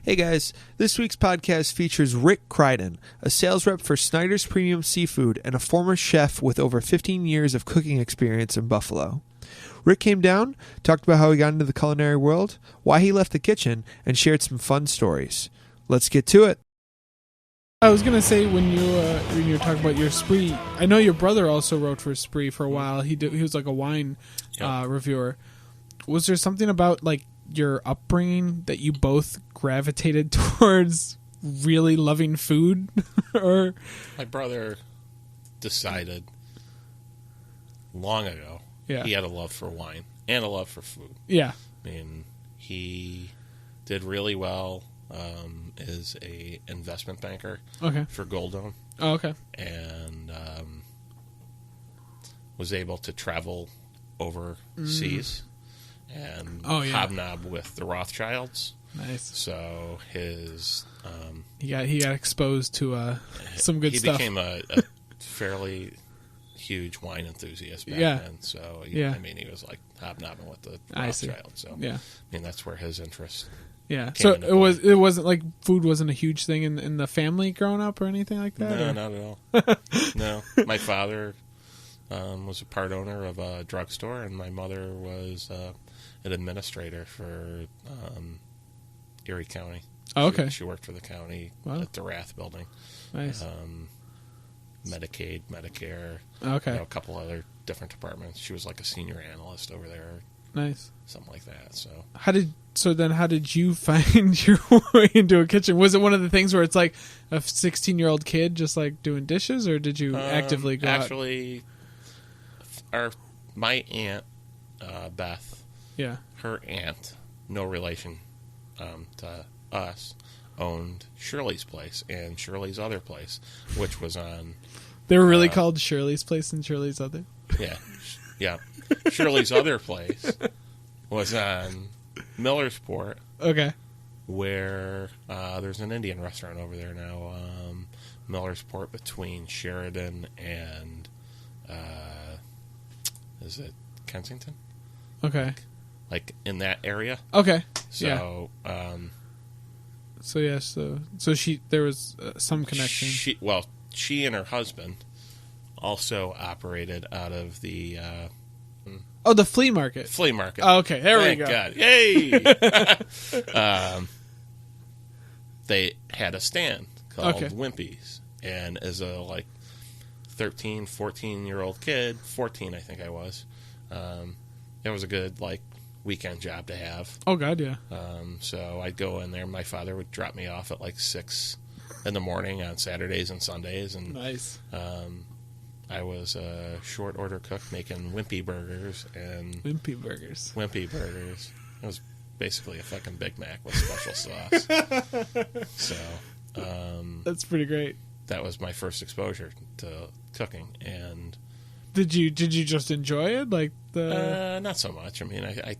Hey guys, this week's podcast features Rick Criden, a sales rep for Schneider's Premium Seafood and a former chef with over 15 years of cooking experience in Buffalo. Rick came down, talked about how he got into the culinary world, why he left the kitchen, and shared some fun stories. Let's get to it. I was going to say, when you were talking about your Spree, I know your brother also wrote for Spree for a while. He was like a wine reviewer. Was there something about like your upbringing that you both gravitated towards really loving food? Or my brother decided long ago he had a love for wine and a love for food. Yeah. I mean, he did really well as a investment banker for Goldone. Oh, okay. And was able to travel overseas and hobnob with the Rothschilds. Nice. So his he got exposed to some good stuff. He became a fairly huge wine enthusiast back then. So I mean, he was like hobnobbing with the Rothschilds. So I mean, that's where his interest. Yeah. So it wasn't like food wasn't a huge thing in the family growing up or anything like that. No, not at all. No, my father was a part owner of a drugstore, and my mother was an administrator for Erie County. Oh, okay. She worked for the county at the Rath building. Nice. Medicaid, Medicare. Okay. A couple other different departments. She was like a senior analyst over there. Nice. Something like that. So how did you find your way into a kitchen? Was it one of the things where it's like a 16-year-old kid just like doing dishes, or did you actively go actually out? My aunt Beth, her aunt, no relation to us, owned Shirley's Place and Shirley's Other Place, which was on. They were really called Shirley's Place and Shirley's Other. Yeah. Shirley's Other Place was on Millersport. Okay. Where there's an Indian restaurant over there now. Millersport between Sheridan and is it Kensington? Okay. Like in that area. Okay. So there was some connection. She and her husband also operated out of the the flea market. Oh, okay, there we go. God. Yay! They had a stand called Wimpy's, and as a 13, 14-year-old kid, 14 I think I was, it was a good weekend job to have. Oh God, yeah. So I'd go in there. My father would drop me off at 6 in the morning on Saturdays and Sundays, and nice. I was a short order cook making Wimpy burgers. Wimpy burgers. It was basically a fucking Big Mac with special sauce. So that's pretty great. That was my first exposure to cooking. And did you just enjoy it? Not so much. I mean, I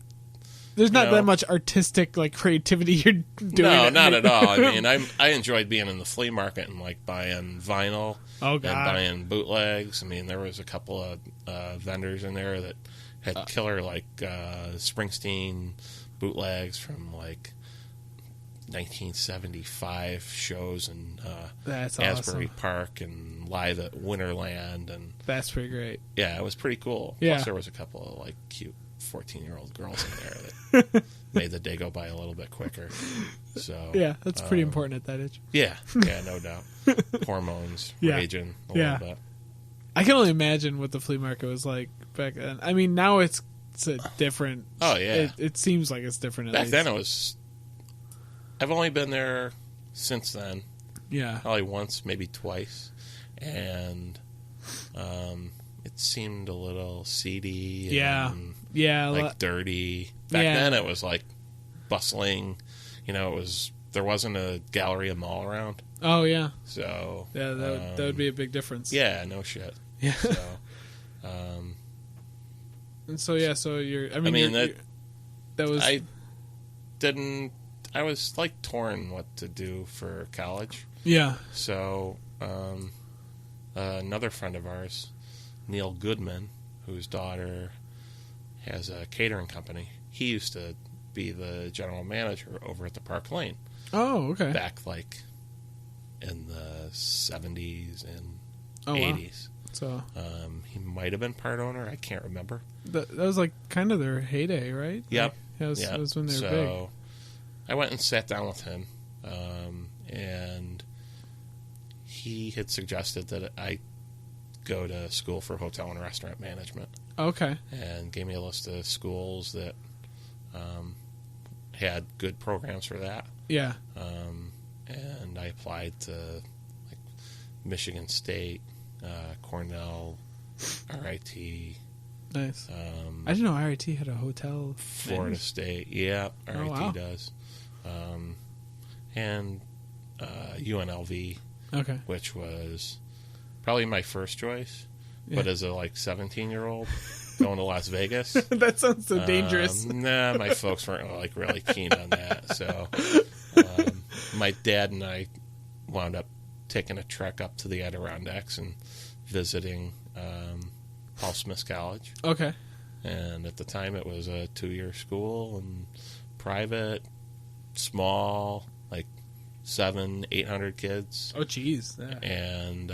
there's not that much artistic creativity you're doing. No, not at all. I mean, I enjoyed being in the flea market and buying vinyl and buying bootlegs. I mean, there was a couple of vendors in there that had killer Springsteen bootlegs from 1975 shows in Asbury Park and live at Winterland, and that's pretty great. Yeah, it was pretty cool. Yeah. Plus, there was a couple of cute 14-year-old girls in there that made the day go by a little bit quicker. So yeah, that's pretty important at that age. Yeah, no doubt. Hormones raging a little bit. I can only imagine what the flea market was like back then. I mean, now it's a different. Oh yeah, it seems like it's different. Back then it was. I've only been there since then. Yeah, probably once, maybe twice, and it seemed a little seedy. And dirty. Back then it was bustling. There wasn't a Galleria Mall around. Oh yeah. So that would be a big difference. Yeah, no shit. Yeah. So you're. That was. I was torn what to do for college. Yeah. So another friend of ours, Neil Goodman, whose daughter has a catering company, he used to be the general manager over at the Park Lane. Oh, okay. Back like in the 70s and Oh, 80s. Wow. So he might have been part owner. I can't remember. that was like kind of their heyday, right? Yep. Like, it was when they were big. I went and sat down with him, and he had suggested that I go to school for hotel and restaurant management. Okay. And gave me a list of schools that had good programs for that. Yeah. And I applied to like Michigan State, Cornell, RIT. Nice. I didn't know RIT had a hotel. Florida State. Yeah, RIT wow. does. And UNLV, Okay. which was probably my first choice. Yeah. But as a 17-year-old going to Las Vegas, That sounds so dangerous. Nah, my folks weren't really keen on that. So my dad and I wound up taking a trek up to the Adirondacks and visiting Paul Smith's College. Okay. And at the time, it was a 2-year school and private, small, 700-800 kids. Oh, jeez. Yeah. And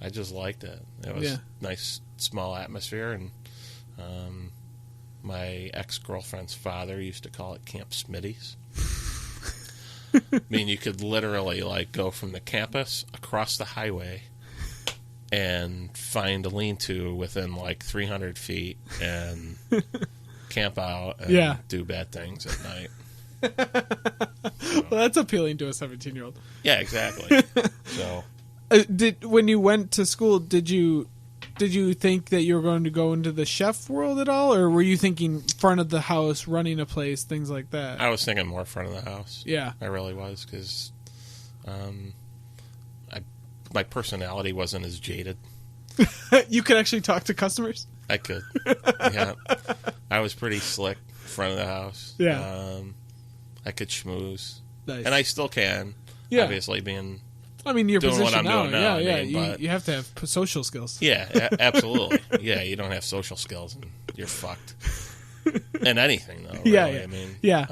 I just liked it. It was nice, small atmosphere. And my ex-girlfriend's father used to call it Camp Smitty's. I mean, you could literally go from the campus across the highway and find a lean-to within 300 feet and camp out and do bad things at night. Well, that's appealing to a 17-year-old. Yeah, exactly. So, when you went to school, did you think that you were going to go into the chef world at all, or were you thinking front of the house, running a place, things like that? I was thinking more front of the house. Yeah, I really was, because my personality wasn't as jaded. You could actually talk to customers? I could. Yeah. I was pretty slick front of the house. Yeah. I could schmooze. Nice. And I still can. Yeah. Obviously, being your doing position what I'm now. doing now. Yeah, I mean, you have to have social skills. Yeah, absolutely. Yeah, you don't have social skills and you're fucked. And anything, though. Really. Yeah. I mean, yeah.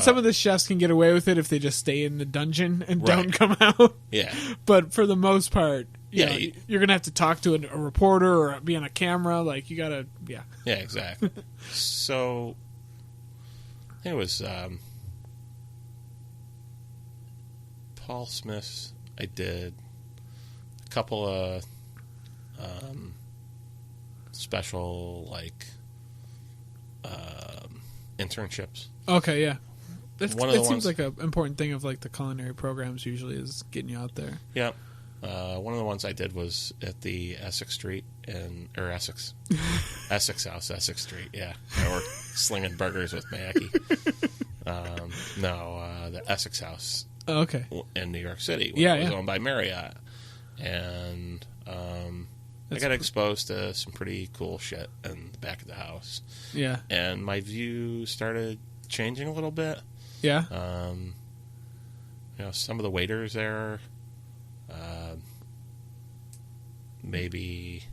Some of the chefs can get away with it if they just stay in the dungeon and don't come out. Yeah. But for the most part, you're going to have to talk to a reporter or be on a camera. You got to, Yeah, exactly. So, it was Paul Smith's. I did a couple of special, internships. Okay, yeah. That seems like an important thing of the culinary programs usually is getting you out there. Yeah. One of the ones I did was at the Essex Street Essex House, Essex Street. Yeah, I worked slinging burgers with Mackie. The Essex House. Oh, okay. In New York City. It was owned by Marriott, and I got exposed to some pretty cool shit in the back of the house. Yeah. And my view started changing a little bit. Yeah. Some of the waiters there maybe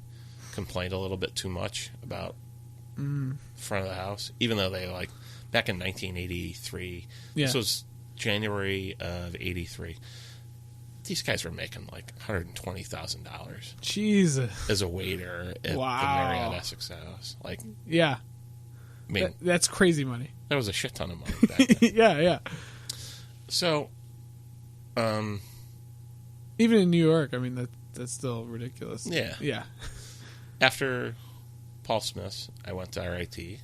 complained a little bit too much about front of the house, even though they back in 1983. Yeah. This was January of 83. These guys were making $120,000. Jesus. As a waiter at the Marriott Essex House. Yeah. I mean, that's crazy money. That was a shit ton of money back then. Yeah. So, even in New York, that's still ridiculous. Yeah. Yeah. After Paul Smith's, I went to RIT.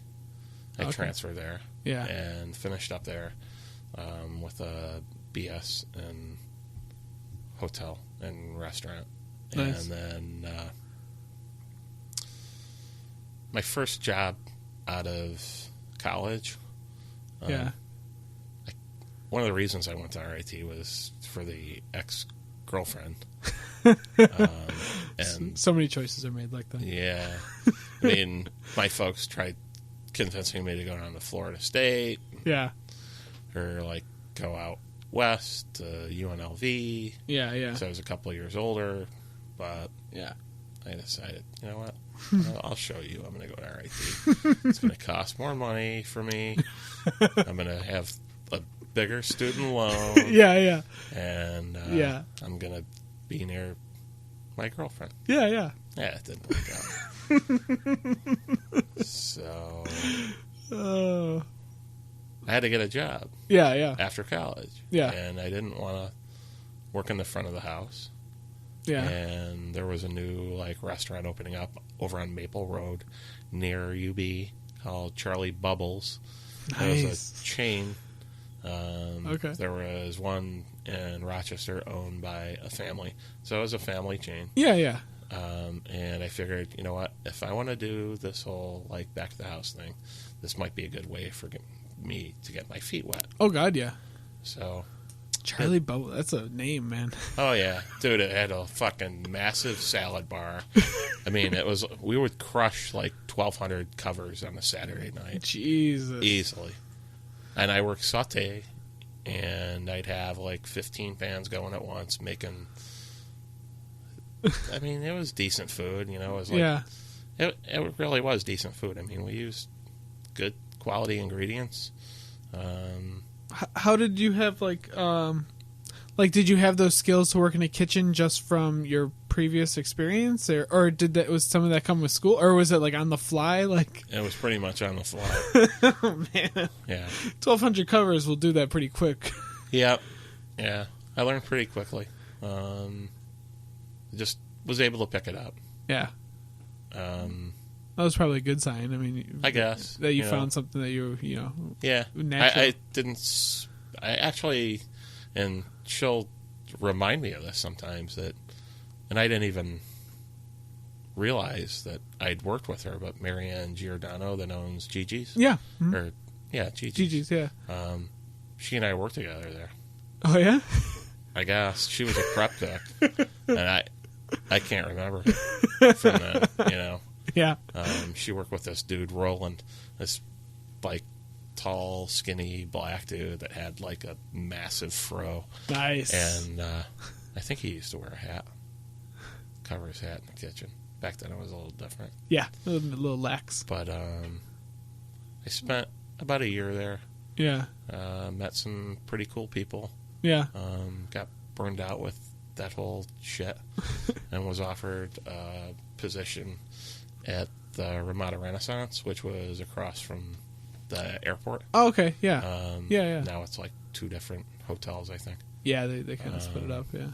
I transferred there. Yeah. And finished up there with a BS in hotel and restaurant. Nice. And then my first job out of college. One of the reasons I went to RIT was for the ex-girlfriend. And so many choices are made like that. Yeah. I mean, my folks tried convincing me to go down to Florida State. Yeah. Or, go out west to UNLV. Yeah. So I was a couple of years older. But yeah, I decided, you know what? I'll show you. I'm going to go to RIT. It's going to cost more money for me. I'm going to have a bigger student loan. Yeah. And I'm going to be near my girlfriend. Yeah. Yeah, it didn't work out. So I had to get a job. Yeah. After college. Yeah. And I didn't want to work in the front of the house. Yeah. And there was a new restaurant opening up over on Maple Road near UB called Charlie Bubbles. Nice. It was a chain. Okay. There was one in Rochester owned by a family. So it was a family chain. Yeah. And I figured, you know what? If I want to do this whole back to the house thing, this might be a good way for me to get my feet wet. Oh, God, yeah. So... Charlie Bubble, that's a name, man. Oh, yeah. Dude, it had a fucking massive salad bar. I mean, we would crush 1,200 covers on a Saturday night. Jesus. Easily. And I worked saute, and I'd have 15 pans going at once, making... I mean, it was decent food, It was it really was decent food. I mean, we used good quality ingredients. How did you have did you have those skills to work in a kitchen just from your previous experience, or was some of that come with school, or was it on the fly? It was pretty much on the fly. Oh man, yeah, 1,200 covers will do that pretty quick. Yeah, I learned pretty quickly. Just was able to pick it up. Yeah. That was probably a good sign. I mean, I guess that you found something that you Yeah, natural. I didn't. I actually, and she'll remind me of this sometimes and I didn't even realize that I'd worked with her. But Marianne Giordano, that owns Gigi's, Gigi's, yeah. She and I worked together there. Oh yeah. I guess she was a prep cook, and I can't remember from that. Yeah. She worked with this dude, Roland, this tall, skinny black dude that had a massive fro. Nice. And I think he used to wear a hat, cover his hat in the kitchen. Back then it was a little different. Yeah, a little lax. But I spent about a year there. Yeah. Met some pretty cool people. Yeah. Got burned out with that whole shit and was offered a position at the Ramada Renaissance, which was across from the airport. Oh, okay, yeah. Yeah. Now it's 2 different hotels, I think. Yeah, they kind of split it up, yeah.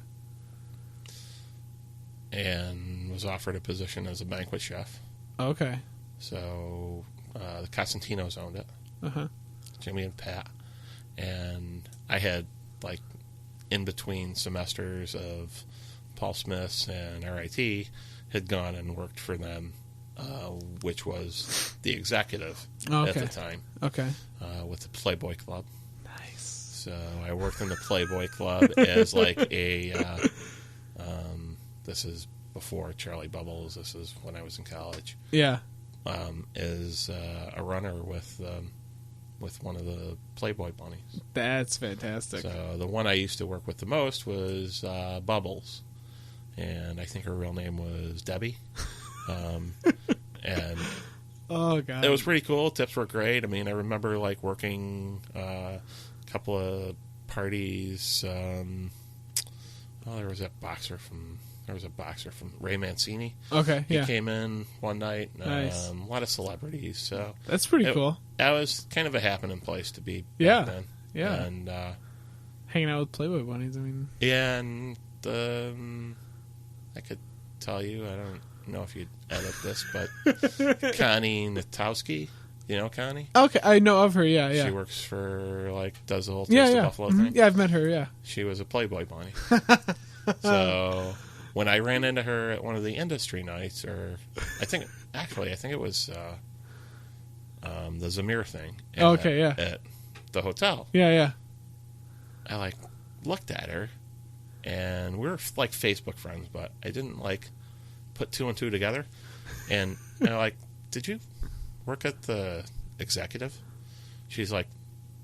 And was offered a position as a banquet chef. Okay. So the Cosentinos owned it. Uh-huh. Jimmy and Pat. And I had, in between semesters of Paul Smith's and RIT, had gone and worked for them, which was the executive at the time. Okay. With the Playboy Club. Nice. So I worked in the Playboy Club as this is before Charlie Bubbles. This is when I was in college. Yeah. As a runner with one of the Playboy bunnies. That's fantastic. So the one I used to work with the most was Bubbles, and I think her real name was Debbie. And oh god, it was pretty cool. Tips were great. I mean, I remember working a couple of parties. There was a boxer from Ray Mancini. Okay, yeah. He came in one night. Nice. A lot of celebrities. So that's pretty cool. That was kind of a happening place to be. Yeah, back then. yeah. And hanging out with Playboy bunnies. I mean, yeah, and I could tell you. I don't know if you'd edit this, but Connie Natowski. You know Connie? Okay, I know of her. Yeah, yeah. She works for does the whole Taste of Buffalo thing. Yeah, I've met her. Yeah. She was a Playboy bunny. So when I ran into her at one of the industry nights, or I think it was the Zamir thing. Okay, yeah. At the hotel. Yeah, yeah. I looked at her, and we were Facebook friends, but I didn't put 2 and 2 together. And I'm did you work at the executive? She's like,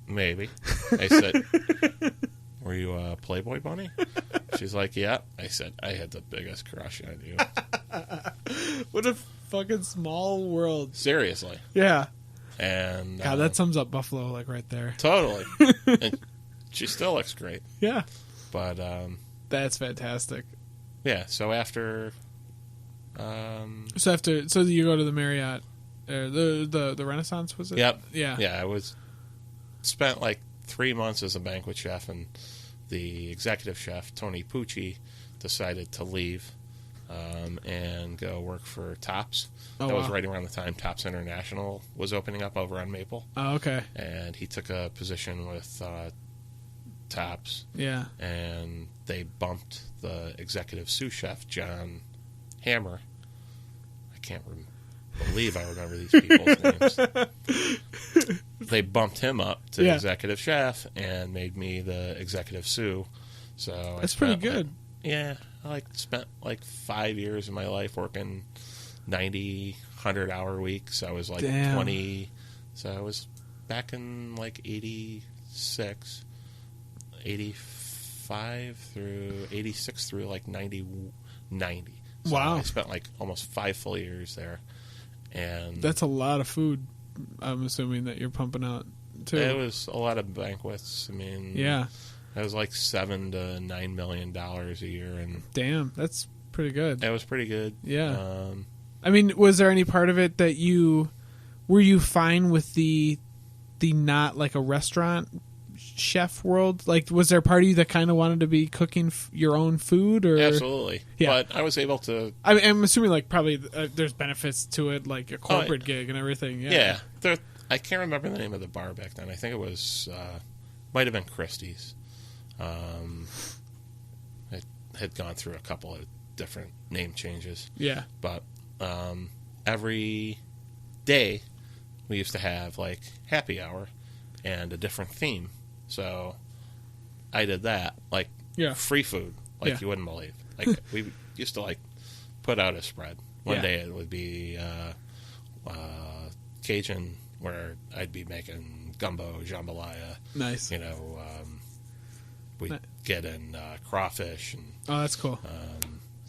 maybe. I said, were you a Playboy bunny? She's like, yeah. I said, I had the biggest crush on you. What a fucking small world. Seriously. Yeah. And God, that sums up Buffalo right there. Totally. And she still looks great. Yeah. But that's fantastic. yeah. So after, so you go to the Marriott, the Renaissance, was it? Yep. Yeah. Yeah. I spent like 3 months as a banquet chef, and the executive chef Tony Pucci decided to leave and go work for Tops. Oh, that was wow. right around the time Tops International was opening up over on Maple. Oh, okay. And he took a position with Tops. Yeah. And they bumped the executive sous chef, John Hammer. I can't believe I remember these people's names. They bumped him up to executive chef and made me the executive sous. So that's pretty good. I spent like 5 years of my life working 90, 100-hour weeks. I was like 20. So I was back in like 86, 85 through 86 through like 90. So wow. I spent like almost 5 full years there. And that's a lot of food, I'm assuming, that you're pumping out too. It was a lot of banquets. I mean, yeah. It was like $7 to $9 million a year, and damn, that's pretty good. It was pretty good. Yeah. I mean, was there any part of it that were you fine with the not like a restaurant chef world? Like, was there a part of you that kind of wanted to be cooking your own food? Or absolutely. Yeah. But I was able to. I mean, I'm assuming like probably there's benefits to it, like a corporate gig and everything. Yeah. Yeah. I can't remember the name of the bar back then. I think it was might have been Christie's. It had gone through a couple of different name changes. Yeah. But every day we used to have like happy hour and a different theme. So I did that, like free food, like you wouldn't believe. Like we used to like put out a spread. One day it would be Cajun, where I'd be making gumbo, jambalaya. Nice. You know, we'd get in crawfish. And, oh, that's cool.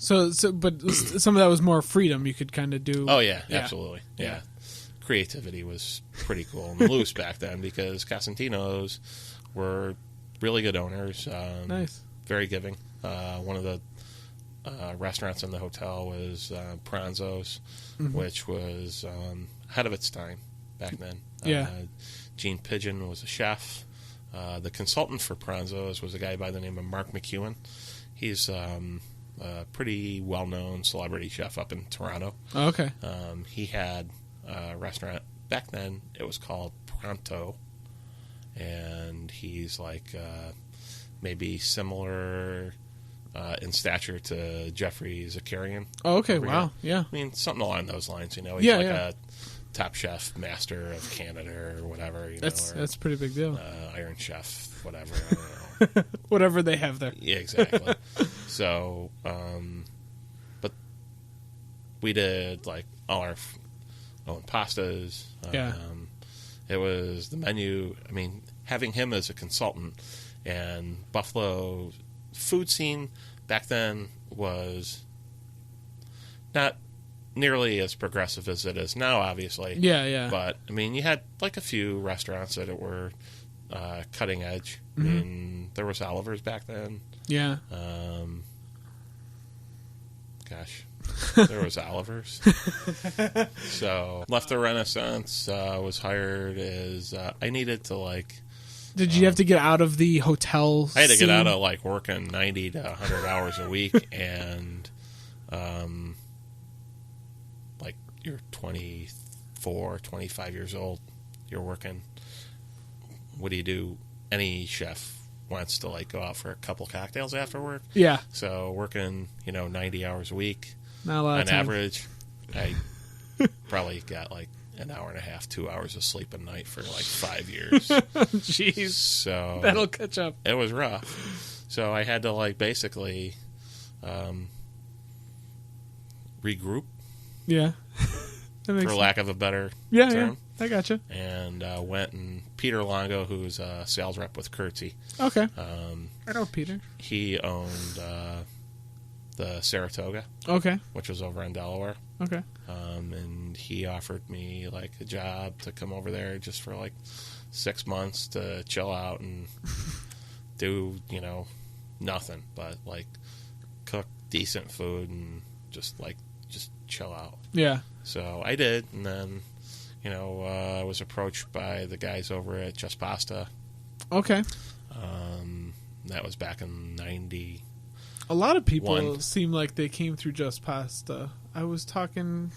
But some of that was more freedom. You could kind of do. Oh yeah, absolutely. Yeah. Creativity was pretty cool and loose back then, because Casentinos were really good owners. Nice. Very giving. One of the restaurants in the hotel was Pranzo's, which was ahead of its time back then. Yeah. Gene Pigeon was a chef. The consultant for Pranzo's was a guy by the name of Mark McEwen. He's a pretty well-known celebrity chef up in Toronto. Oh, okay. He had a restaurant. Back then, it was called Pronto. And he's like maybe similar in stature to Jeffrey Zakarian. Oh, okay. Wow. Yeah. I mean, something along those lines, you know. He's a Top Chef Master of Canada or whatever. That's a pretty big deal. Iron Chef, whatever. I don't know. Whatever they have there. Yeah, exactly. So, but we did like all our own pastas. It was the menu. I mean, having him as a consultant, and Buffalo food scene back then was not nearly as progressive as it is now, obviously. Yeah. But, I mean, you had like a few restaurants that were cutting edge. I mean, there was Oliver's back then. Yeah. There was Oliver's. So, left the Renaissance, was hired as, I needed to like... Did you have to get out of the hotel I had to scene? get out of like working 90 to 100 hours a week, and like you're 24, 25 years old, you're working. What do you do? Any chef wants to like go out for a couple cocktails after work. Yeah. So working, 90 hours a week. Not a lot of on time. average, I probably got like an hour and a half, 2 hours of sleep a night for like 5 years. Jeez. So that'll catch up. It was rough. So I had to like basically regroup. Yeah. For lack of a better term. Yeah, I gotcha. And went, and Peter Longo, who's a sales rep with Curtsy. Okay. I know Peter. He owned the Saratoga. Okay. Which was over in Delaware. Okay. And he offered me like a job to come over there just for like 6 months to chill out and do, nothing but, like, cook decent food and just chill out. Yeah. So I did, and then, I was approached by the guys over at Just Pasta. Okay. That was back in 90. A lot of people seem like they came through Just Pasta. I was talking...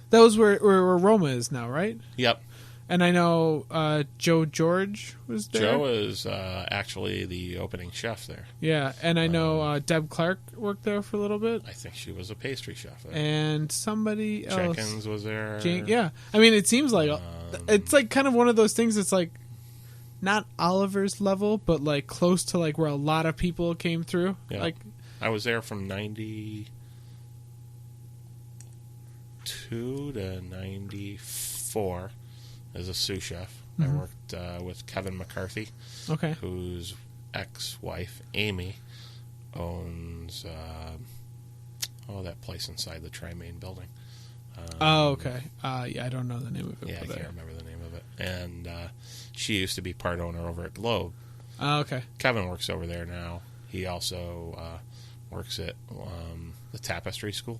That was where Roma is now, right? Yep. And I know Joe George was there. Joe is actually the opening chef there. Yeah, and I know Deb Clark worked there for a little bit. I think she was a pastry chef there. And somebody else. Jenkins was there. Yeah. I mean, it seems like... it's like kind of one of those things that's like... Not Oliver's level, but like close to like where a lot of people came through. Yeah. Like I was there from 92 to 94 as a sous chef. I worked with Kevin McCarthy, whose ex-wife Amy owns that place inside the Tri-Main building. okay. Yeah, I don't know the name of it. Yeah, I can't remember the name of it. And she used to be part owner over at Globe. Okay. Kevin works over there now. He also works at the Tapestry School.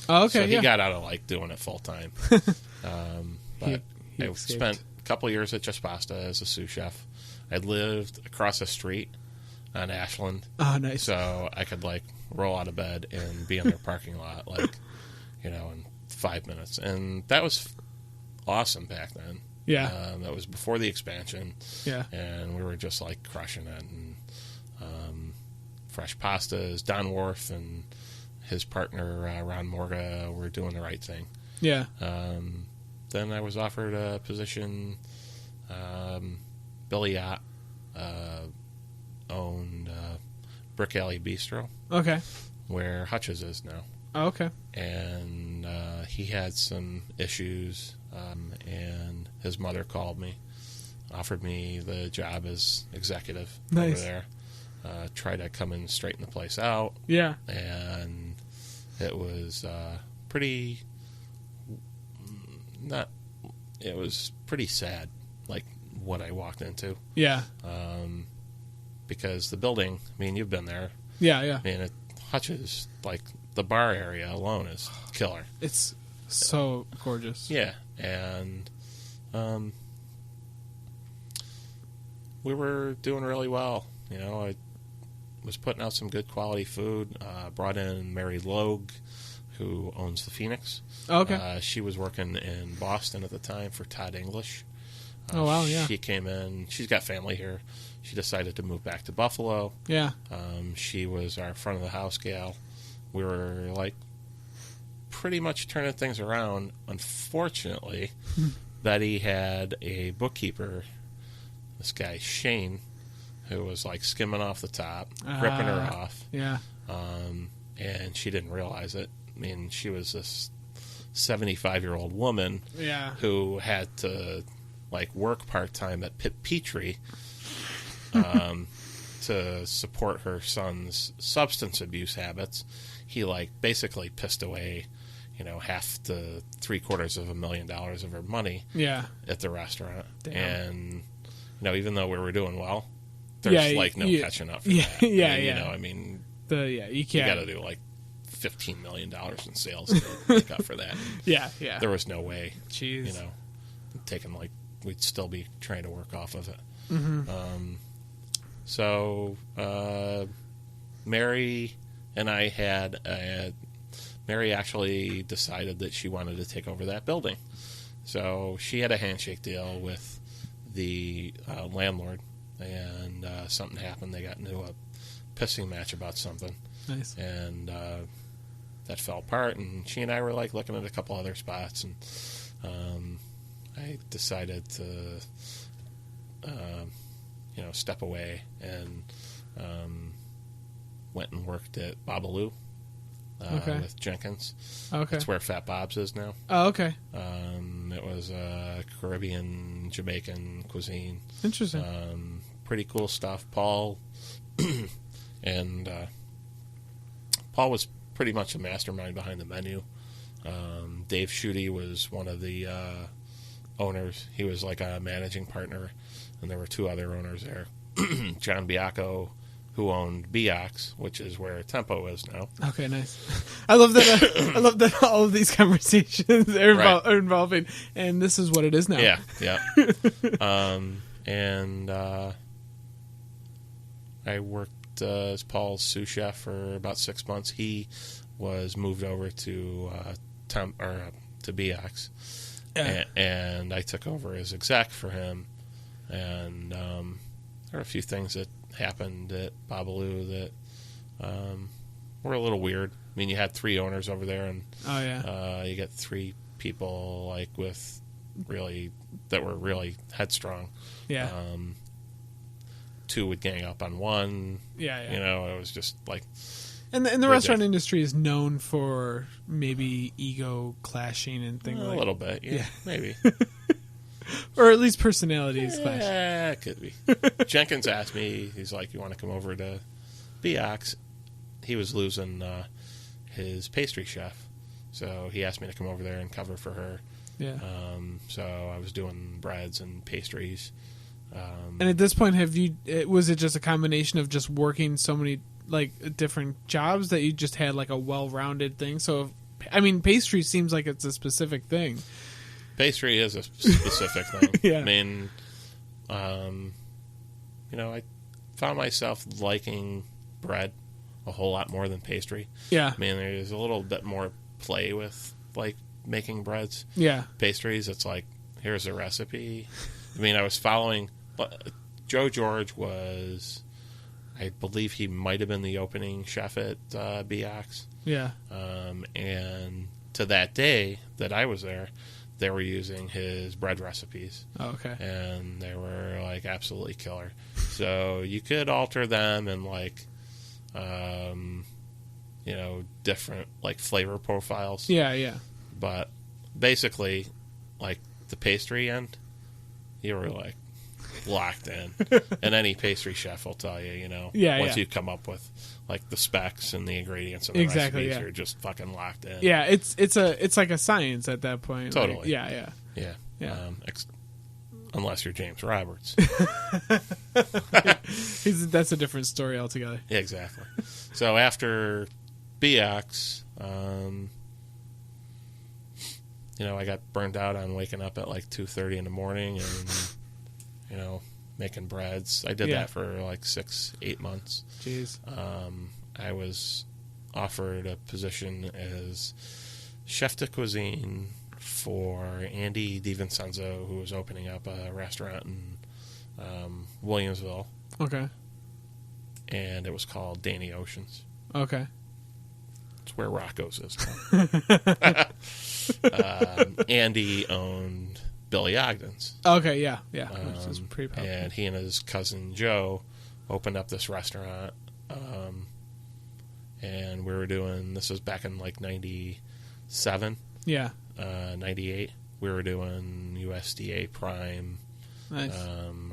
Oh, okay. So he got out of like doing it full time. But he I spent a couple of years at Just Pasta as a sous chef. I lived across the street on Ashland. Oh, nice. So I could like roll out of bed and be in their parking lot, like, in 5 minutes. And that was awesome back then. Yeah. That was before the expansion. Yeah. And we were just like crushing it. And Fresh Pastas, Don Worth and his partner Ron Morga were doing the right thing. Yeah. Then I was offered a position. Billy Yacht owned Brick Alley Bistro. Okay. Where Hutch's is now. Oh, okay. And he had some issues, and his mother called me, offered me the job as executive over there. Tried to come and straighten the place out. Yeah. And it was pretty sad, like what I walked into. Yeah. Because the building, I mean, you've been there. Yeah, yeah. I mean, Hutch's, like, the bar area alone is killer. It's so gorgeous. Yeah, and we were doing really well. I was putting out some good quality food. Brought in Mary Logue, who owns the Phoenix. Okay. She was working in Boston at the time for Todd English. Oh, wow, yeah. She came in. She's got family here. She decided to move back to Buffalo. Yeah. She was our front of the house gal. We were like pretty much turning things around. Unfortunately, Betty had a bookkeeper, this guy Shane, who was like skimming off the top, ripping her off. Yeah. And she didn't realize it. I mean, she was this 75-year-old woman who had to like work part-time at Pitt Petrie to support her son's substance abuse habits. He like basically pissed away, half to $750,000 of her money at the restaurant. Damn. And, even though we were doing well, there's no catching up for that. I mean, you can't. You got to do like $15 million in sales to make up for that. Yeah. There was no way. Jeez. Taking like, we'd still be trying to work off of it. Mm-hmm. So Mary and I Mary actually decided that she wanted to take over that building. So she had a handshake deal with the landlord, and something happened. They got into a pissing match about something. Nice. And that fell apart, and she and I were like looking at a couple other spots, and I decided to step away and went and worked at Babalu with Jenkins. Okay. That's where Fat Bob's is now. Oh, okay. It was Caribbean, Jamaican cuisine. Interesting. Pretty cool stuff. Paul and Paul was pretty much the mastermind behind the menu. Dave Schutte was one of the owners. He was like a managing partner, and there were two other owners there. John Biacco, who owned Biox, which is where Tempo is now. Okay, nice. I love that. I love that all of these conversations are involving, and this is what it is now. Yeah. And I worked as Paul's sous chef for about 6 months. He was moved over to to Biox, and I took over as exec for him. And there were a few things that happened at Babalu that were a little weird. I mean, you had 3 owners over there, and you get 3 people like with that were really headstrong. Yeah. 2 would gang up on 1. Yeah. It was just like. And the restaurant industry is known for maybe ego clashing and things like that. A little bit, yeah. Maybe. Or at least personalities clash. Yeah, it could be. Jenkins asked me, he's like, you want to come over to Biox? He was losing his pastry chef. So he asked me to come over there and cover for her. Yeah. So I was doing breads and pastries. And at this point, was it just a combination of just working so many like different jobs that you just had like a well-rounded thing? So, pastry seems like it's a specific thing. Pastry is a specific thing. Yeah. I mean, I found myself liking bread a whole lot more than pastry. Yeah. I mean, there's a little bit more play with like making breads. Yeah. Pastries, it's like, here's a recipe. I mean, I was following. Joe George was, I believe he might have been the opening chef at Biox. Yeah. And to that day that I was there, they were using his bread recipes. Oh, okay. And they were like absolutely killer. So you could alter them and like, different like flavor profiles. Yeah. But basically, like the pastry end, you were like locked in. And any pastry chef will tell you, once you come up with like the specs and the ingredients and the recipes, you're just fucking locked in. Yeah, it's like a science at that point. Totally. Like, yeah. Unless you're James Roberts. That's a different story altogether. Yeah, exactly. So after Biox, I got burned out on waking up at like 2:30 in the morning and, making breads. I did that for like 6-8 months. Jeez. I was offered a position as chef de cuisine for Andy DiVincenzo, who was opening up a restaurant in Williamsville. Okay. And it was called Danny Ocean's. Okay. It's where Rocco's is now. Andy owned Billy Ogden's. Okay, yeah. Which is pretty popular. And he and his cousin Joe opened up this restaurant. And we were doing, this was back in like 97. Yeah. 98. We were doing USDA prime. Nice.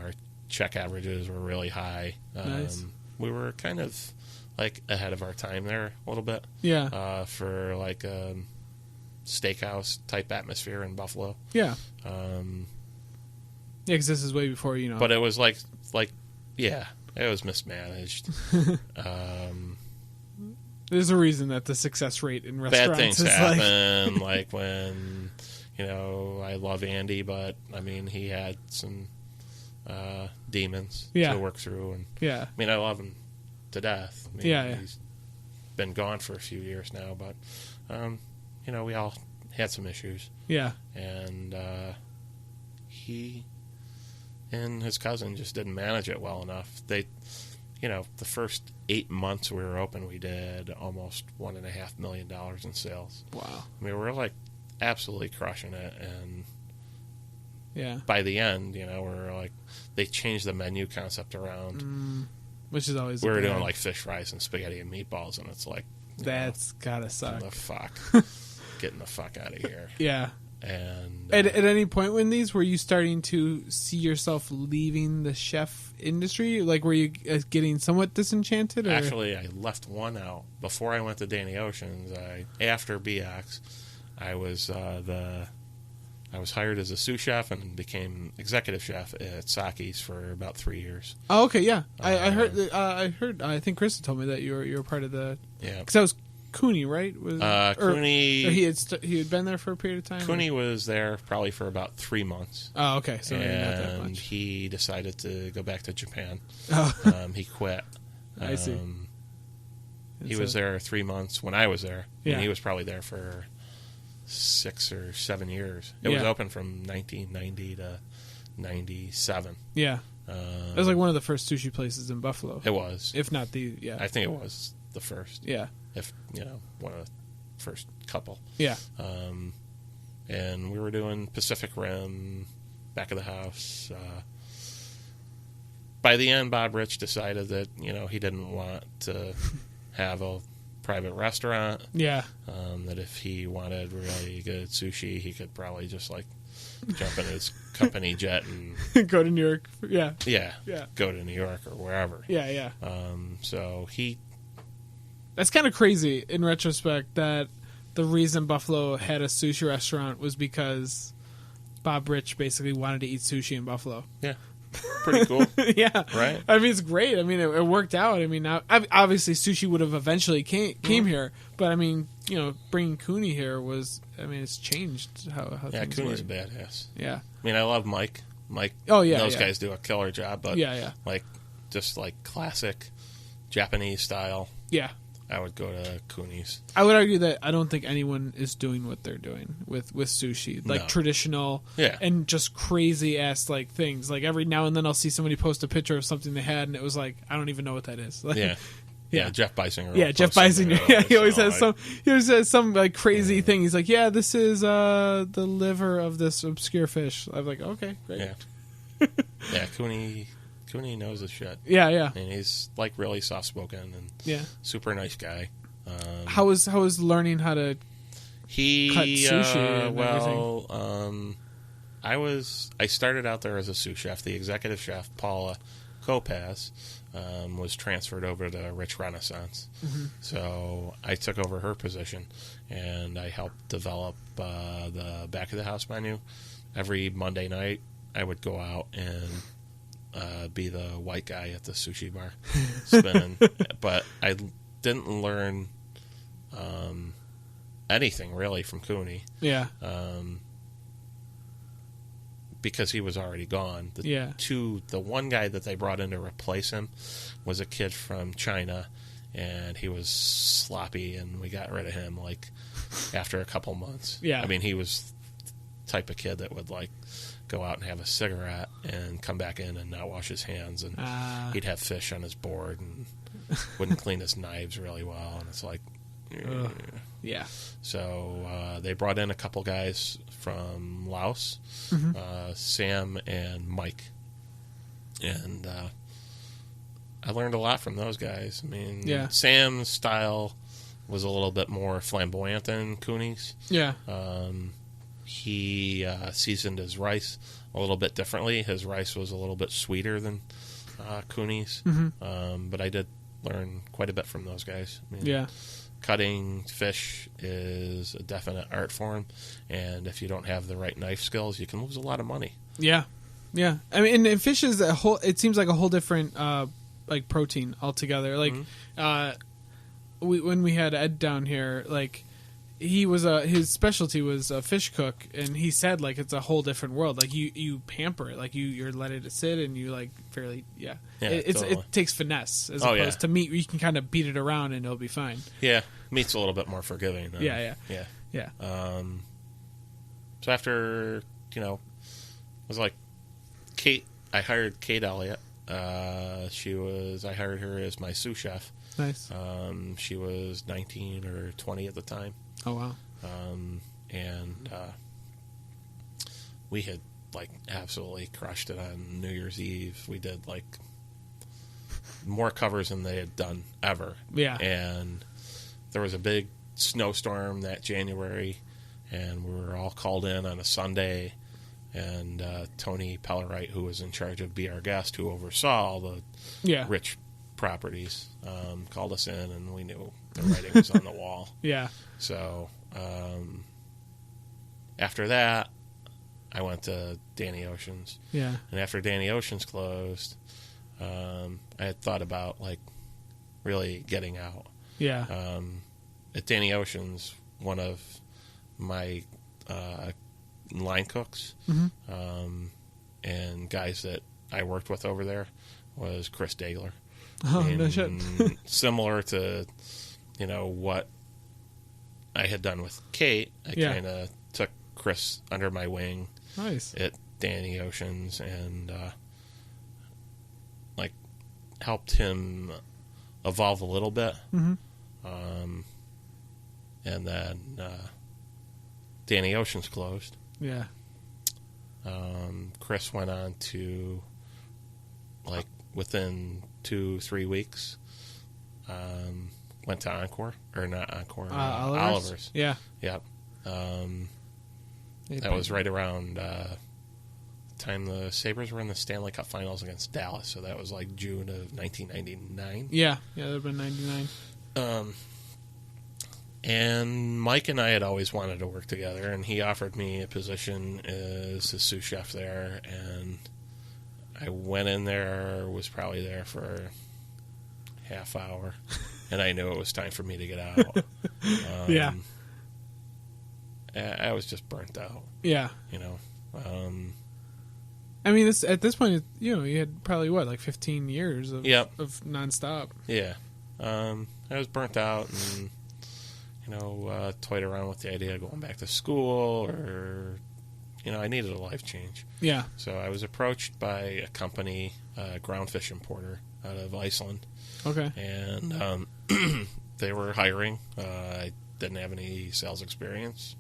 Our check averages were really high. Nice. We were kind of like ahead of our time there a little bit. Yeah. For like a steakhouse type atmosphere in Buffalo. Yeah. Because this is way before, But it was like it was mismanaged. There's a reason that the success rate in restaurants bad things is happen. Like when, I love Andy, but I mean, he had some demons to work through. And yeah. I mean, I love him to death. I mean, he's been gone for a few years now, but, we all had some issues. Yeah. And he and his cousin just didn't manage it well enough. They, the first 8 months we were open, we did almost $1.5 million in sales. Wow. I mean, we were like absolutely crushing it. And by the end, we're like, they changed the menu concept around. Which is always we were doing like fish fries and spaghetti and meatballs, and it's like, that's gotta suck. Getting the fuck out of here. Yeah. And at any point when were you starting to see yourself leaving the chef industry? Like, were you getting somewhat disenchanted? Or? Actually, I left one out before I went to Danny Ocean's. After Biox, I was the I was hired as a sous chef and became executive chef at Saki's for about 3 years. Oh, okay, yeah. I heard. I think Krista told me that you were part of the. Yeah, because that was Cooney, right? Cooney. Or he had been there for a period of time. Cooney was there probably for about 3 months. Oh, okay. So maybe not that and much. he decided to go back to Japan. Oh. He quit. I see. He was there 3 months when I was there. Yeah. And he was probably there for 6 or 7 years. It was open from 1990 to 97. Yeah. It was like one of the first sushi places in Buffalo. It was. If not the, I think it was the first. Yeah. If, one of the first couple. Yeah. And we were doing Pacific Rim, back of the house. By the end, Bob Rich decided that, he didn't want to have a private restaurant. Yeah. That if he wanted really good sushi, he could probably just jump in his company jet and go to New York. Yeah. Yeah. Go to New York or wherever. Yeah. So that's kind of crazy in retrospect that the reason Buffalo had a sushi restaurant was because Bob Rich basically wanted to eat sushi in Buffalo. Yeah. Pretty cool. Yeah. Right? I mean, it's great. I mean, it worked out. I mean, obviously sushi would have eventually came here, but I mean, bringing Cooney here was, it's changed how things Cooney's work. badass. Yeah. I mean, I love Mike. Those guys do a killer job, but just classic Japanese style. Yeah. I would go to Cooney's. I would argue that I don't think anyone is doing what they're doing with sushi, traditional and just crazy ass things. Like every now and then I'll see somebody post a picture of something they had, and it was like, I don't even know what that is. Yeah, Jeff Bisinger. Yeah, Jeff Bisinger. Yeah, he always has some crazy thing. He's like, yeah, this is the liver of this obscure fish. I'm like, okay, great. Yeah, Cooney knows his shit. Yeah. And he's really soft spoken and super nice guy. How was learning how to cut sushi and everything? I started out there as a sous chef. The executive chef, Paula Kopaz, was transferred over to Rich Renaissance. Mm-hmm. So I took over her position, and I helped develop the back of the house menu. Every Monday night, I would go out and be the white guy at the sushi bar spinning. But I didn't learn anything really from Cooney. Yeah. Because he was already gone. The one guy that they brought in to replace him was a kid from China, and he was sloppy, and we got rid of him after a couple months. Yeah. I mean, he was the type of kid that would go out and have a cigarette and come back in and not wash his hands, and he'd have fish on his board and wouldn't clean his knives really well, and it's like yeah. So they brought in a couple guys from Laos, Sam and Mike, and I learned a lot from those guys. I mean, Sam's style was a little bit more flamboyant than Cooney's. Yeah. He seasoned his rice a little bit differently. His rice was a little bit sweeter than Cooney's. But I did learn quite a bit from those guys. I mean, cutting fish is a definite art form, and if you don't have the right knife skills, you can lose a lot of money. Yeah. I mean, and fish is it seems like a whole different protein altogether. When we had Ed down here, he was his specialty was a fish cook, and he said it's a whole different world. You pamper it, you're letting it sit, and you fairly it takes finesse as opposed to meat. You can kind of beat it around and it'll be fine. Yeah, meat's a little bit more forgiving. Yeah. So after it was Kate. I hired Kate Elliott. I hired her as my sous chef. Nice. She was 19 or 20 at the time. Oh, wow. And we had absolutely crushed it on New Year's Eve. We did more covers than they had done ever. Yeah. And there was a big snowstorm that January, and we were all called in on a Sunday. And Tony Pellerite, who was in charge of Be Our Guest, who oversaw all the rich properties, called us in, and we knew the writing was on the wall. Yeah. So after that, I went to Danny Ocean's. Yeah. And after Danny Ocean's closed, I had thought about, like, really getting out. Yeah. At Danny Ocean's, one of my line cooks and guys that I worked with over there was Chris Dagler. Oh, no shit. Similar to, what I had done with Kate, I kind of took Chris under my wing. Nice. At Danny Ocean's and, helped him evolve a little bit. Mm-hmm. And then Danny Ocean's closed. Yeah. Chris went on to, within 2-3 weeks, went to Encore, or not Encore, Oliver's. Yeah. Yep. That was right around time the Sabres were in the Stanley Cup Finals against Dallas, so that was like June of 1999. Yeah, that would have been 99. And Mike and I had always wanted to work together, and he offered me a position as a sous chef there, and I went in there, was probably there for half hour, and I knew it was time for me to get out. Yeah. I was just burnt out. Yeah. I mean, at this point, you had probably, 15 years of nonstop. Yeah. I was burnt out and, toyed around with the idea of going back to school or, I needed a life change. Yeah. So I was approached by a company, ground fish importer out of Iceland. Okay. And they were hiring. I didn't have any sales experience.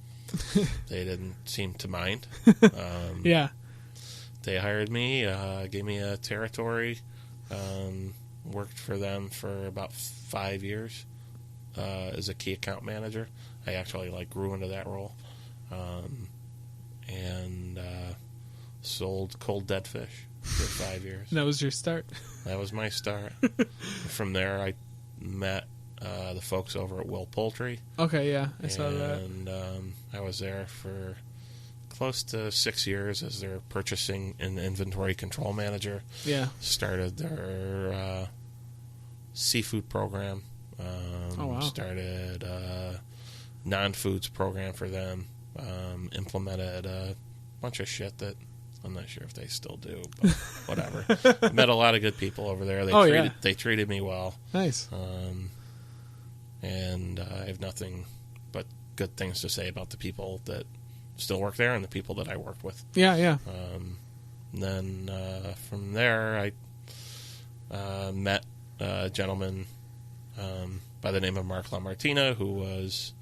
They didn't seem to mind. Yeah. They hired me, gave me a territory, worked for them for about 5 years as a key account manager. I actually grew into that role, and sold cold dead fish for 5 years. That was your start? That was my start. From there, I met the folks over at Will Poultry. Okay, yeah, I saw that. And I was there for close to 6 years as their purchasing and inventory control manager. Yeah. Started their seafood program. Oh, wow. Started non-foods program for them. Implemented a bunch of shit that I'm not sure if they still do, but whatever. Met a lot of good people over there. They treated me well. Nice. And I have nothing but good things to say about the people that still work there and the people that I worked with. Yeah, yeah. And then from there, I met a gentleman by the name of Mark LaMartina, who was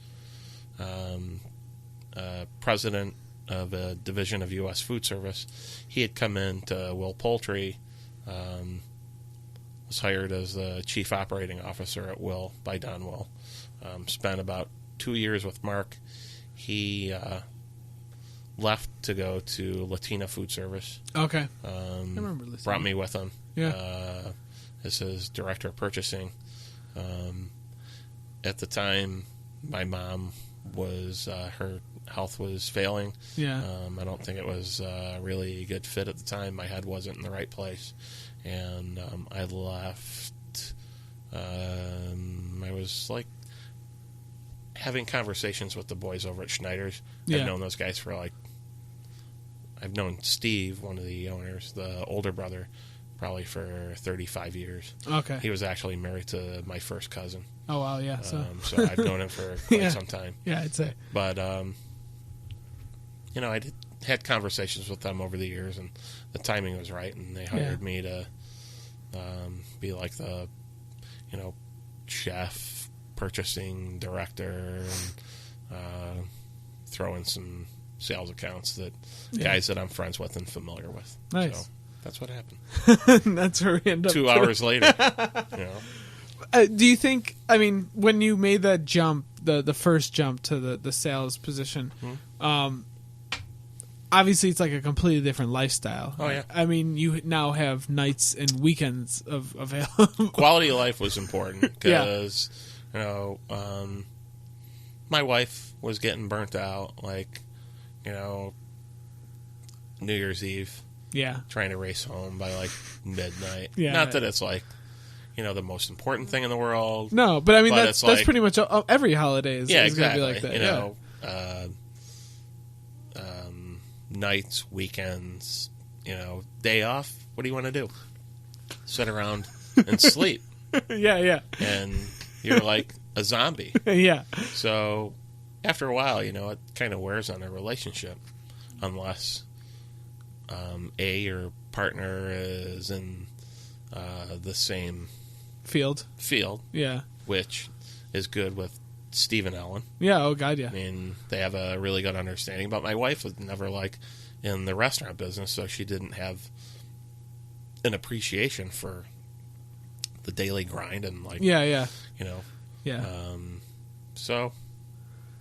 president of a division of U.S. Food Service. He had come in to Will Poultry, was hired as the chief operating officer at Will by Don Will. Spent about 2 years with Mark. He left to go to Latina Food Service. Okay. I remember listening. Brought me with him. Yeah. As his director of purchasing. At the time, my mom was her health was failing. Yeah. I don't think it was really a good fit at the time. My head wasn't in the right place, and I left. I was having conversations with the boys over at Schneider's. Yeah. I've known those guys for I've known Steve, one of the owners, the older brother, probably for 35 years. Okay. He was actually married to my first cousin. Oh, wow, yeah. So I've known him for quite some time. Yeah, I'd say. But, I had conversations with them over the years, and the timing was right, and they hired me to be the, chef, purchasing director, and throw in some sales accounts that guys that I'm friends with and familiar with. Nice. So that's what happened. That's where we end up. 2 hours later, do you think, when you made that jump, the first jump to the sales position, obviously it's a completely different lifestyle. Oh, yeah. You now have nights and weekends of available. Quality of life was important because, my wife was getting burnt out. New Year's Eve. Yeah. Trying to race home by like midnight. Yeah. Not that it's like, the most important thing in the world. No, but I mean, that's like, pretty much every holiday is exactly. going to be like that. Nights, weekends, day off. What do you want to do? Sit around and sleep. Yeah. And you're like a zombie. Yeah. So after a while, it kind of wears on a relationship unless your partner is in the same field. Yeah. Which is good with Steve and Ellen. Yeah, oh God, yeah. I mean, they have a really good understanding. But my wife was never like in the restaurant business, so she didn't have an appreciation for the daily grind and like Yeah. So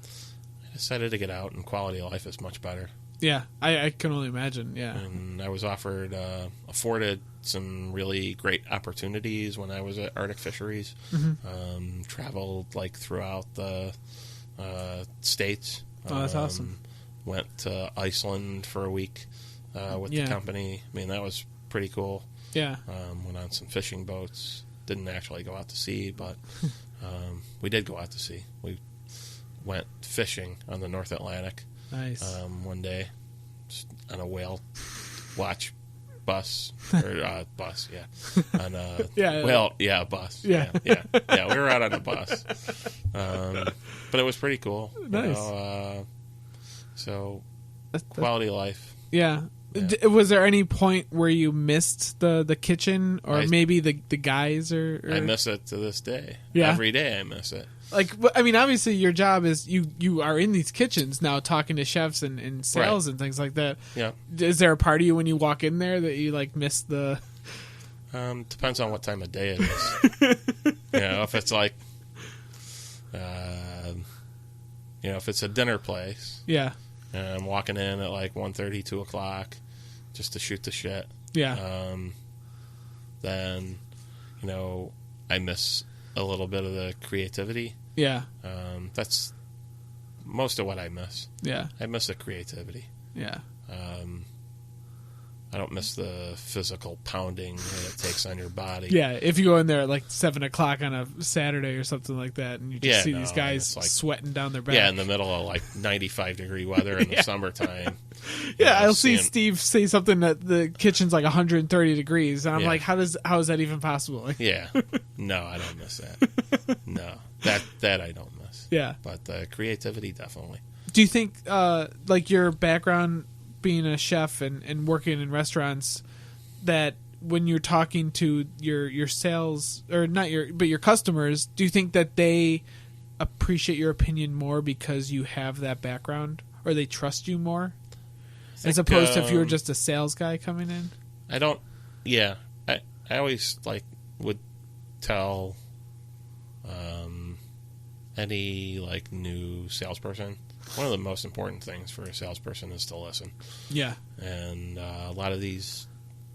I decided to get out, and quality of life is much better. Yeah, I can only imagine. Yeah, and I was afforded some really great opportunities when I was at Arctic Fisheries. Mm-hmm. Traveled like throughout the states. Oh, that's awesome. Went to Iceland for a week with the company. I mean, that was pretty cool. Yeah. Went on some fishing boats. Didn't actually go out to sea, but we did go out to sea. We went fishing on the North Atlantic. Nice. One day, just on a whale watch bus or bus, on a bus. Yeah. We were out on a bus, but it was pretty cool. Nice. So quality of life. Yeah. Was there any point where you missed the kitchen or maybe the guys or? I miss it to this day. Yeah. Every day I miss it. Like, I mean, obviously your job is you are in these kitchens now talking to chefs and sales and things like that. Yeah. Is there a part of you when you walk in there that you like miss the? Depends on what time of day it is. If it's like, if it's a dinner place. Yeah. And I'm walking in at like 1:30, 2 o'clock just to shoot the shit. Yeah. Then, I miss a little bit of the creativity. Yeah. That's most of what I miss. Yeah. I miss the creativity. Yeah. I don't miss the physical pounding that it takes on your body. Yeah, if you go in there at like 7 o'clock on a Saturday or something like that, and you just see these guys like, sweating down their back. Yeah, in the middle of like 95-degree weather in the summertime. Yeah, I'll see Steve say something that the kitchen's like 130 degrees, and I'm like, how is that even possible? Yeah, no, I don't miss that. No, that I don't miss. Yeah, but the creativity definitely. Do you think like your background being a chef and working in restaurants, that when you're talking to your sales or not your customers, do you think that they appreciate your opinion more because you have that background, or they trust you more as opposed to if you were just a sales guy coming in? I always like would tell any like new salesperson, one of the most important things for a salesperson is to listen. Yeah. And a lot of these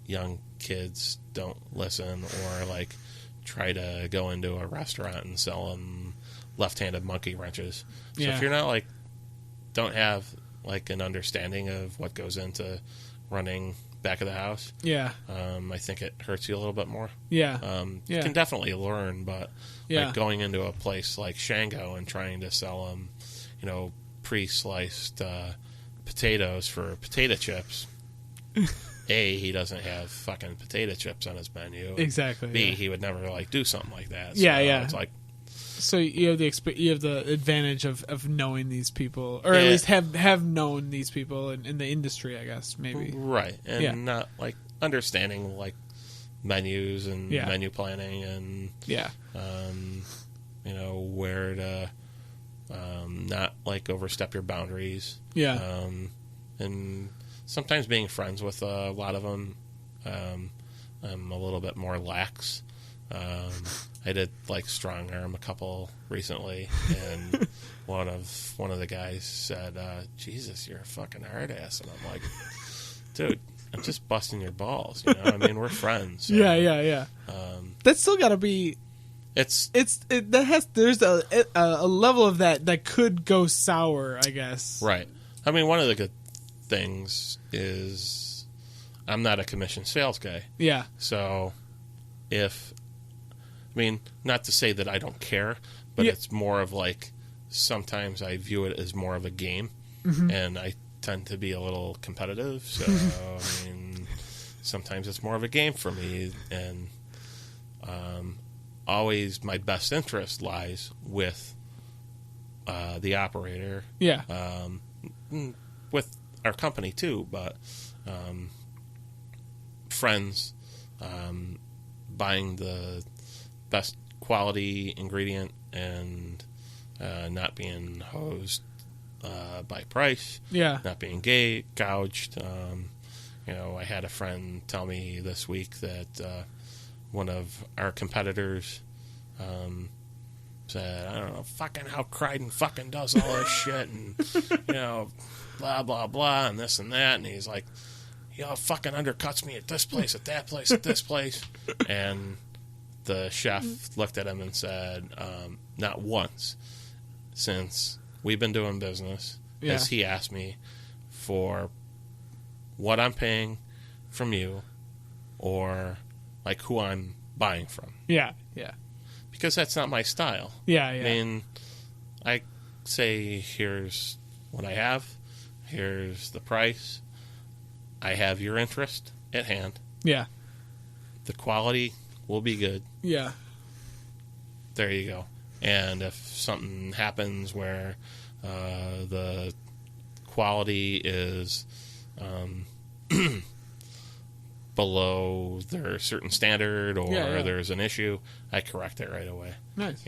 young kids don't listen, or like try to go into a restaurant and sell them left-handed monkey wrenches. So if you're not like, don't have like an understanding of what goes into running back of the house, I think it hurts you a little bit more. You can definitely learn, but like going into a place like Shango and trying to sell them, pre-sliced potatoes for potato chips. A, he doesn't have fucking potato chips on his menu. Exactly. B, he would never like do something like that. So it's like, so you have the advantage of knowing these people, or at least have known these people in the industry, I guess, maybe. Right. And not like understanding like menus and menu planning and where to not like overstep your boundaries. And sometimes being friends with a lot of them, I'm a little bit more lax. I did like strong arm a couple recently, and one of the guys said, "Jesus, you're a fucking hard ass," and I'm like, "Dude, I'm just busting your balls." I mean, we're friends. So, That's still got to be. There's a level of that could go sour, I guess. Right. I mean, one of the good things is I'm not a commission sales guy. Yeah. So not to say that I don't care, but it's more of like sometimes I view it as more of a game, and I tend to be a little competitive. So, sometimes it's more of a game for me, and always my best interest lies with the operator. Yeah. With our company too, but friends buying the best quality ingredient and not being hosed by price. Yeah. Not being gouged. I had a friend tell me this week that one of our competitors said, I don't know, fucking how Criden fucking does all this shit and, blah, blah, blah, and this and that. And he's like, fucking undercuts me at this place, at that place, at this place. And the chef looked at him and said, not once since we've been doing business has he asked me for what I'm paying from you or like who I'm buying from. Yeah, yeah. Because that's not my style. Yeah, yeah. I mean, I say, here's what I have, here's the price, I have your interest at hand. Yeah. The quality will be good. Yeah. There you go. And if something happens where the quality is below their certain standard or there's an issue, I correct it right away. Nice.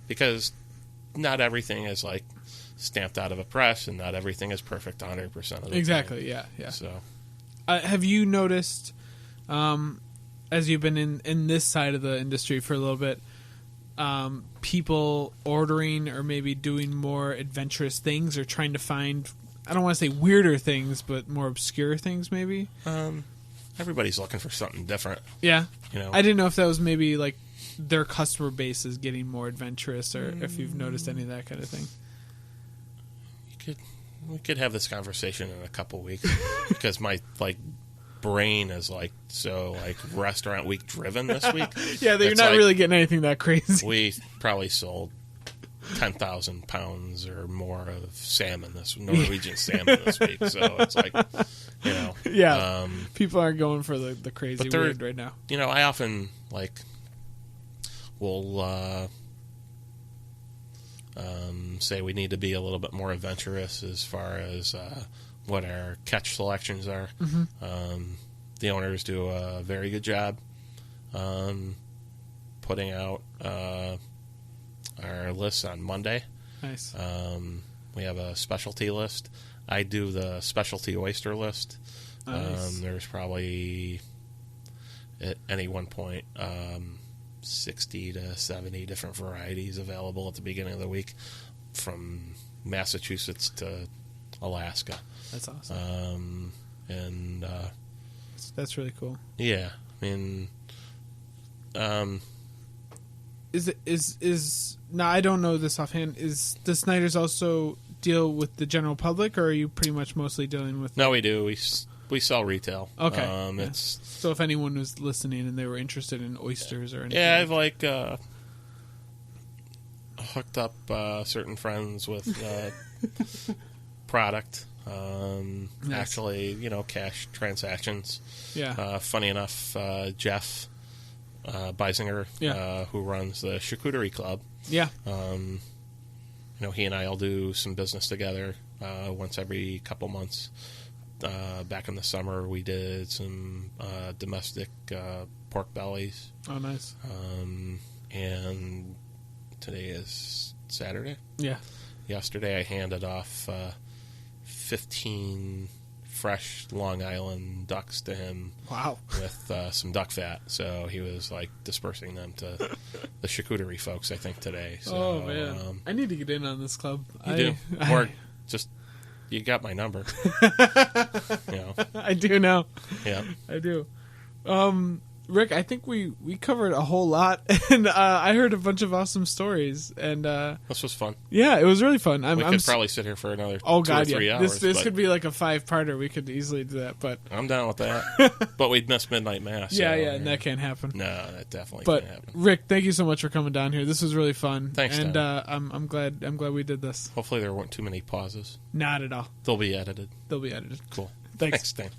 Because not everything is like stamped out of a press and not everything is perfect 100% of the time. Exactly, yeah. So, have you noticed, as you've been in this side of the industry for a little bit, people ordering or maybe doing more adventurous things or trying to find, I don't want to say weirder things, but more obscure things maybe? Everybody's looking for something different. Yeah. I didn't know if that was maybe like their customer base is getting more adventurous or if you've noticed any of that kind of thing. We could have this conversation in a couple weeks because my brain is so restaurant week driven this week. Yeah, you're not really getting anything that crazy. We probably sold 10,000 pounds or more of salmon, Norwegian salmon this week. So it's yeah, people aren't going for the crazy weird right now. I often will say we need to be a little bit more adventurous as far as what our catch selections are. The owners do a very good job putting out our lists on Monday. Nice. We have a specialty list. I do the specialty oyster list. Nice. There's probably at any one point 60 to 70 different varieties available at the beginning of the week, from Massachusetts to Alaska. That's awesome. And that's really cool. Yeah, I mean, is now I don't know this offhand. Is the Schneiders also deal with the general public, or are you pretty much mostly dealing with? No, we do. We sell retail. Okay. So if anyone was listening and they were interested in oysters or anything, yeah, I've hooked up certain friends with product. Nice. Actually, cash transactions. Yeah. Funny enough, Jeff Beisinger, who runs the Charcuterie Club. Yeah. He and I will do some business together once every couple months. Back in the summer, we did some domestic pork bellies. Oh, nice. And today is Saturday. Yeah. Yesterday, I handed off 15 fresh Long Island ducks to him. Wow. With some duck fat. So he was dispersing them to the charcuterie folks, I think, today. So, oh, man. I need to get in on this club. You do. Or just, you got my number. I do now. Yeah. I do. Rick, I think we covered a whole lot, and I heard a bunch of awesome stories, and this was fun. Yeah, it was really fun. We could probably sit here for another 2 or 3 hours. This could be like a 5-parter. We could easily do that, but I'm down with that. But we'd miss midnight mass. Yeah, and that can't happen. No, that definitely can't happen. Rick, thank you so much for coming down here. This was really fun. Thanks, and Dan. I'm glad we did this. Hopefully there weren't too many pauses. Not at all. They'll be edited. They'll be edited. Cool. Thanks Dan.